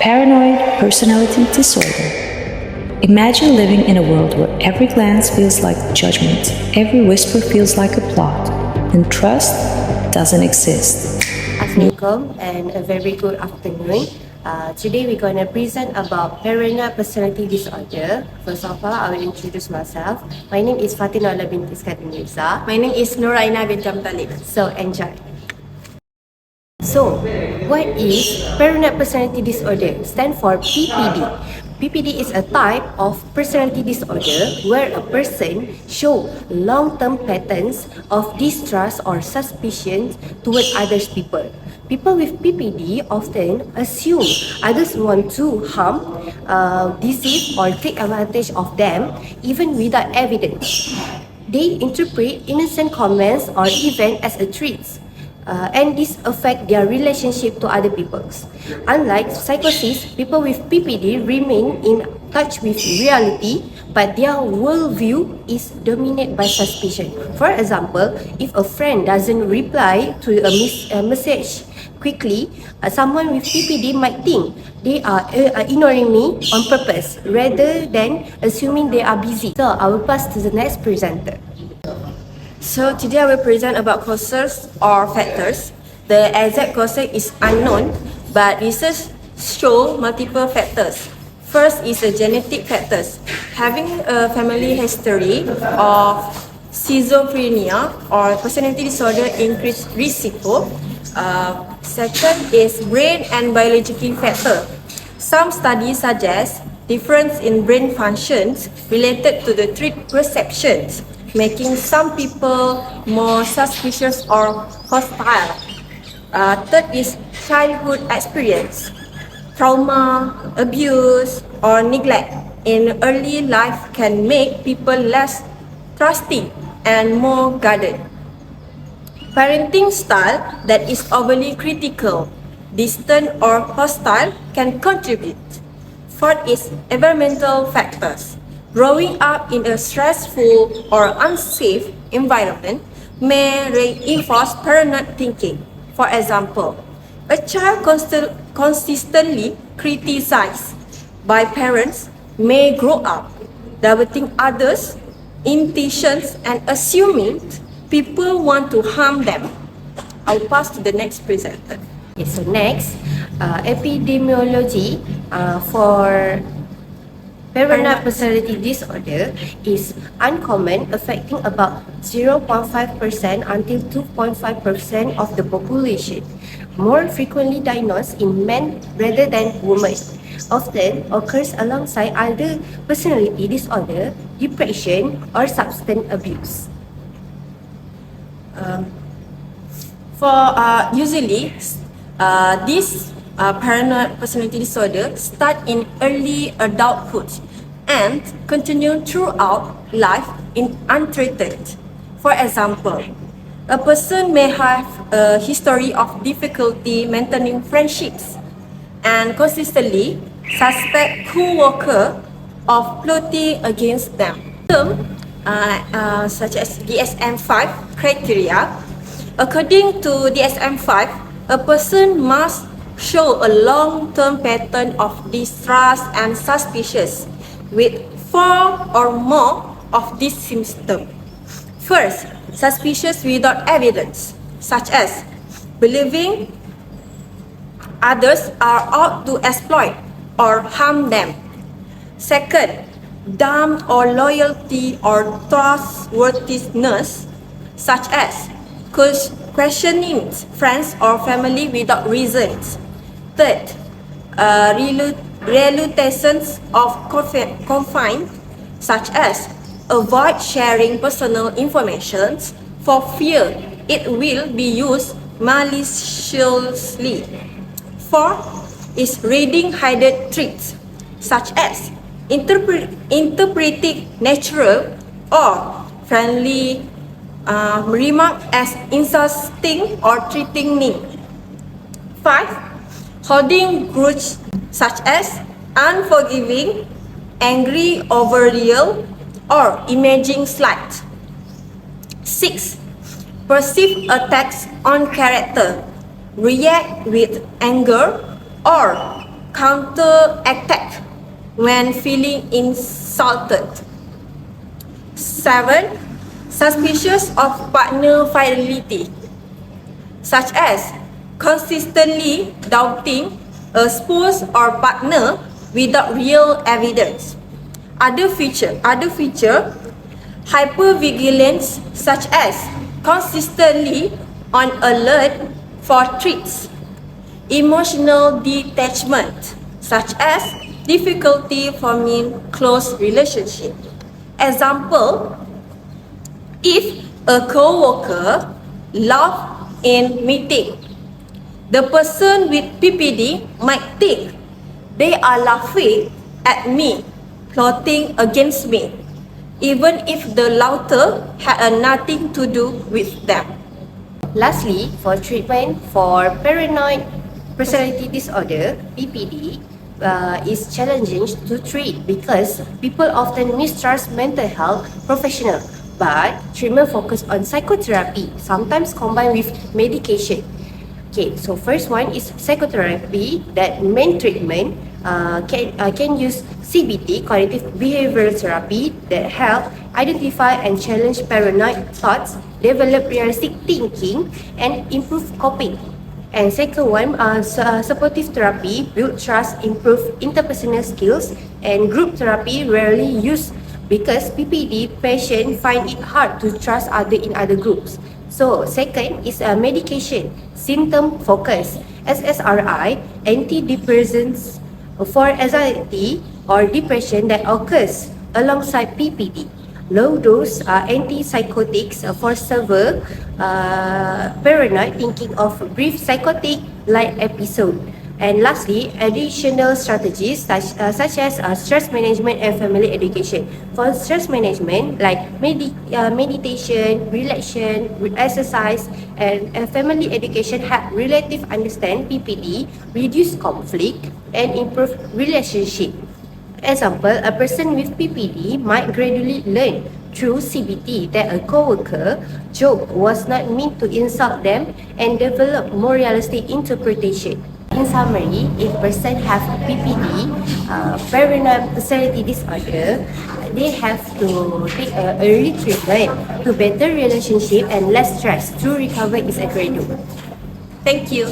Paranoid personality disorder. Imagine living in a world where every glance feels like judgment, every whisper feels like a plot, and trust doesn't exist. Assalamualaikum and a very good afternoon. Today we're going to present about paranoid personality disorder. First of all, I will introduce myself. My name is Fatina Ola binti Iskandar Mirza. My name is Nuraina bint Talib. So enjoy. So, what is paranoid personality disorder? Stand for PPD. PPD is a type of personality disorder where a person show long-term patterns of distrust or suspicion toward others people. People with PPD often assume others want to harm, deceive or take advantage of them even without evidence. They interpret innocent comments or events as a threat. And this affect their relationship to other people. Unlike psychosis, people with PPD remain in touch with reality, but their worldview is dominated by suspicion. For example, if a friend doesn't reply to a message quickly, someone with PPD might think they are ignoring me on purpose rather than assuming they are busy. So I will pass to the next presenter. So today I will present about causes or factors. The exact cause is unknown, but research show multiple factors. First is the genetic factors. Having a family history of schizophrenia or personality disorder increase risk. Second is brain and biological factor. Some studies suggest difference in brain functions related to the threat perceptions, making some people more suspicious or hostile. Third is childhood experience. Trauma, abuse, or neglect in early life can make people less trusting and more guarded. Parenting style that is overly critical, distant, or hostile can contribute. Fourth is environmental factors. Growing up in a stressful or unsafe environment may reinforce paranoid thinking. For example, a child consistently criticized by parents may grow up doubting others' intentions and assuming people want to harm them. I'll pass to the next presenter. Okay, so next, epidemiology for paranoid personality disorder is uncommon, affecting about 0.5% until 2.5% of the population. More frequently diagnosed in men rather than women. Often occurs alongside other personality disorder, depression, or substance abuse. Usually, this paranoid personality disorder start in early adulthood and continue throughout life in untreated. For example, a person may have a history of difficulty maintaining friendships and consistently suspect co-worker of plotting against them. Such as DSM-5 criteria. According to DSM-5, a person must show a long-term pattern of distrust and suspicious with 4 or more of these symptoms. First, suspicious without evidence, such as believing others are out to exploit or harm them. Second, doubt or loyalty or trustworthiness, such as questioning friends or family without reasons. Third, reluctance of confine, such as avoid sharing personal information for fear it will be used maliciously. Fourth is reading hidden traits, such as interpreting natural or friendly remark as insulting or threatening. 5. Holding grudge, such as unforgiving, angry over real, or imaging slight. 6. Perceive attacks on character, react with anger, or counter-attack when feeling insulted. 7. Suspicious of partner fidelity, such as consistently doubting a spouse or partner without real evidence. Other feature, hypervigilance, such as consistently on alert for threats. Emotional detachment, such as difficulty forming close relationship. Example, if a co-worker laughs in meeting, the person with PPD might think they are laughing at me, plotting against me, even if the laughter had nothing to do with them. Lastly, for treatment for paranoid personality disorder, PPD, is challenging to treat because people often mistrust mental health professionals. But treatment focus on psychotherapy, sometimes combined with medication. Okay, so first one is psychotherapy. That main treatment can use CBT, cognitive behavioral therapy, that help identify and challenge paranoid thoughts, develop realistic thinking, and improve coping. And second one, supportive therapy, build trust, improve interpersonal skills, and group therapy rarely used because PPD patients find it hard to trust others in other groups. So second is medication, symptom focus, SSRI, antidepressants for anxiety or depression that occurs alongside PPD. Low dose antipsychotics for severe paranoid thinking of brief psychotic like episode. And lastly, additional strategies such as stress management and family education. For stress management, like meditation, relaxation, exercise, and family education help relative understand PPD, reduce conflict, and improve relationship. Example, a person with PPD might gradually learn through CBT that a co-worker joke was not meant to insult them and develop more realistic interpretation. In summary, if person have PPD, paranoid personality disorder, they have to take early treatment to better relationship and less stress. True recovery is a gradual. Thank you.